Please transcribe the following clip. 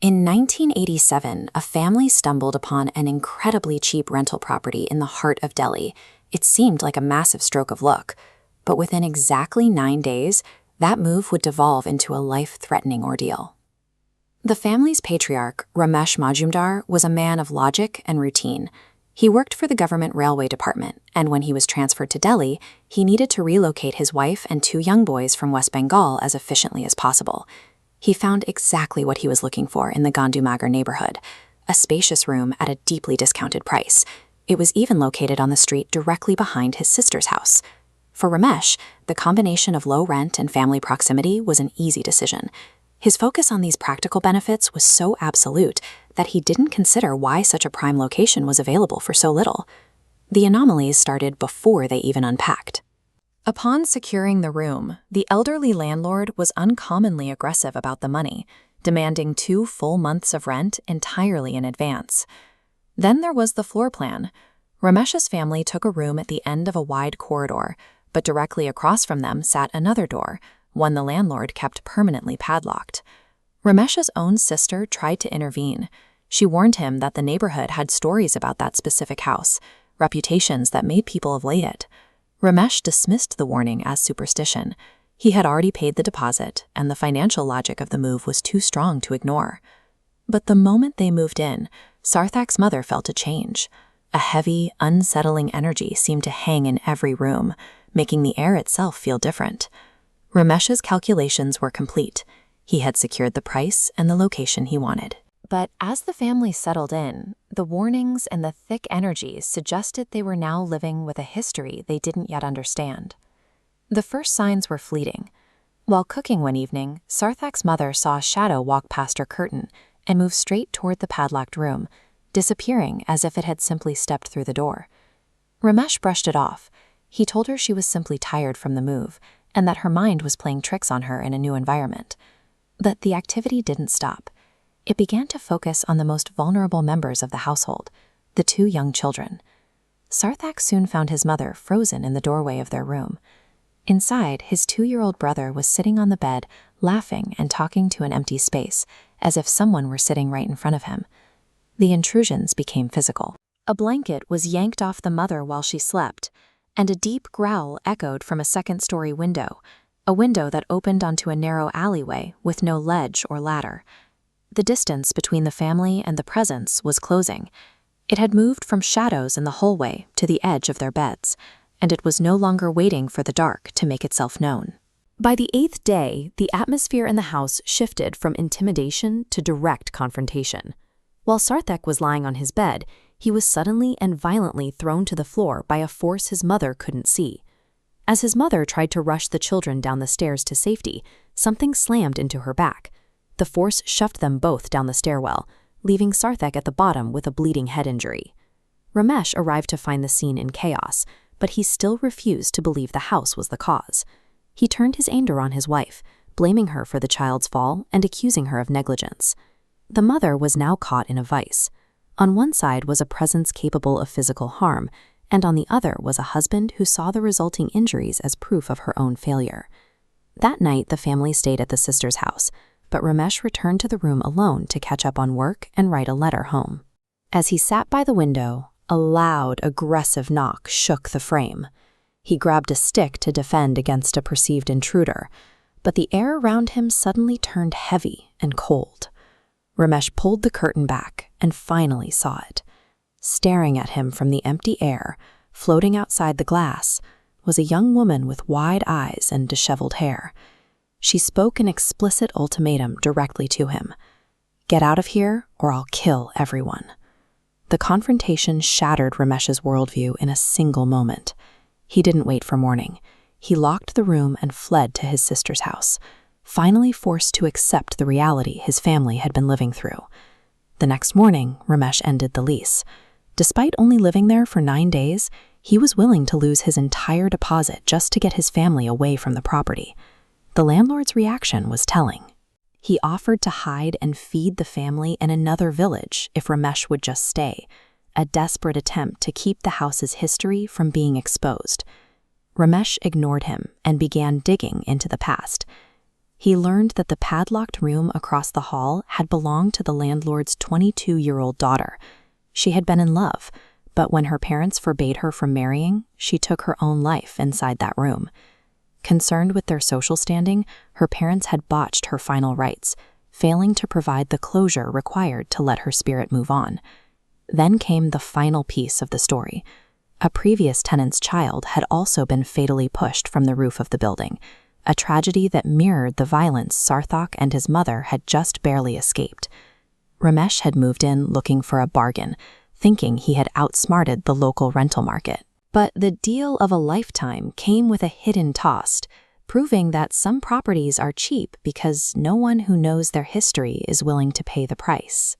In 1987, a family stumbled upon an incredibly cheap rental property in the heart of Delhi. It seemed like a massive stroke of luck, but within exactly 9 days, that move would devolve into a life-threatening ordeal. The family's patriarch, Ramesh Majumdar, was a man of logic and routine. He worked for the government railway department, and when he was transferred to Delhi, he needed to relocate his wife and 2 young boys from West Bengal as efficiently as possible. He found exactly what he was looking for in the Gandhimagar neighborhood, a spacious room at a deeply discounted price. It was even located on the street directly behind his sister's house. For Ramesh, the combination of low rent and family proximity was an easy decision. His focus on these practical benefits was so absolute that he didn't consider why such a prime location was available for so little. The anomalies started before they even unpacked. Upon securing the room, the elderly landlord was uncommonly aggressive about the money, demanding 2 full months of rent entirely in advance. Then there was the floor plan. Ramesh's family took a room at the end of a wide corridor, but directly across from them sat another door, one the landlord kept permanently padlocked. Ramesh's own sister tried to intervene. She warned him that the neighborhood had stories about that specific house, reputations that made people avoid it. Ramesh dismissed the warning as superstition. He had already paid the deposit, and the financial logic of the move was too strong to ignore. But the moment they moved in, Sarthak's mother felt a change. A heavy, unsettling energy seemed to hang in every room, making the air itself feel different. Ramesh's calculations were complete. He had secured the price and the location he wanted. But as the family settled in, the warnings and the thick energies suggested they were now living with a history they didn't yet understand. The first signs were fleeting. While cooking one evening, Sarthak's mother saw a shadow walk past her curtain and move straight toward the padlocked room, disappearing as if it had simply stepped through the door. Ramesh brushed it off. He told her she was simply tired from the move and that her mind was playing tricks on her in a new environment. But the activity didn't stop. It began to focus on the most vulnerable members of the household, the 2 young children. Sarthak soon found his mother frozen in the doorway of their room. Inside, his 2-year-old brother was sitting on the bed, laughing and talking to an empty space, as if someone were sitting right in front of him. The intrusions became physical. A blanket was yanked off the mother while she slept, and a deep growl echoed from a 2nd-story window, a window that opened onto a narrow alleyway with no ledge or ladder. The distance between the family and the presence was closing. It had moved from shadows in the hallway to the edge of their beds, and it was no longer waiting for the dark to make itself known. By the 8th day, the atmosphere in the house shifted from intimidation to direct confrontation. While Sarthak was lying on his bed, he was suddenly and violently thrown to the floor by a force his mother couldn't see. As his mother tried to rush the children down the stairs to safety, something slammed into her back. The force shoved them both down the stairwell, leaving Sarthak at the bottom with a bleeding head injury. Ramesh arrived to find the scene in chaos, but he still refused to believe the house was the cause. He turned his anger on his wife, blaming her for the child's fall and accusing her of negligence. The mother was now caught in a vice. On one side was a presence capable of physical harm, and on the other was a husband who saw the resulting injuries as proof of her own failure. That night, the family stayed at the sister's house, but Ramesh returned to the room alone to catch up on work and write a letter home. As he sat by the window, a loud, aggressive knock shook the frame. He grabbed a stick to defend against a perceived intruder, but the air around him suddenly turned heavy and cold. Ramesh pulled the curtain back and finally saw it. Staring at him from the empty air, floating outside the glass, was a young woman with wide eyes and disheveled hair. She spoke an explicit ultimatum directly to him. "Get out of here, or I'll kill everyone." The confrontation shattered Ramesh's worldview in a single moment. He didn't wait for morning. He locked the room and fled to his sister's house, finally forced to accept the reality his family had been living through. The next morning, Ramesh ended the lease. Despite only living there for 9 days, he was willing to lose his entire deposit just to get his family away from the property. The landlord's reaction was telling. He offered to hide and feed the family in another village if Ramesh would just stay, a desperate attempt to keep the house's history from being exposed. Ramesh ignored him and began digging into the past. He learned that the padlocked room across the hall had belonged to the landlord's 22-year-old daughter. She had been in love, but when her parents forbade her from marrying, she took her own life inside that room. Concerned with their social standing, her parents had botched her final rites, failing to provide the closure required to let her spirit move on. Then came the final piece of the story. A previous tenant's child had also been fatally pushed from the roof of the building, a tragedy that mirrored the violence Sarthak and his mother had just barely escaped. Ramesh had moved in looking for a bargain, thinking he had outsmarted the local rental market. But the deal of a lifetime came with a hidden toss, proving that some properties are cheap because no one who knows their history is willing to pay the price.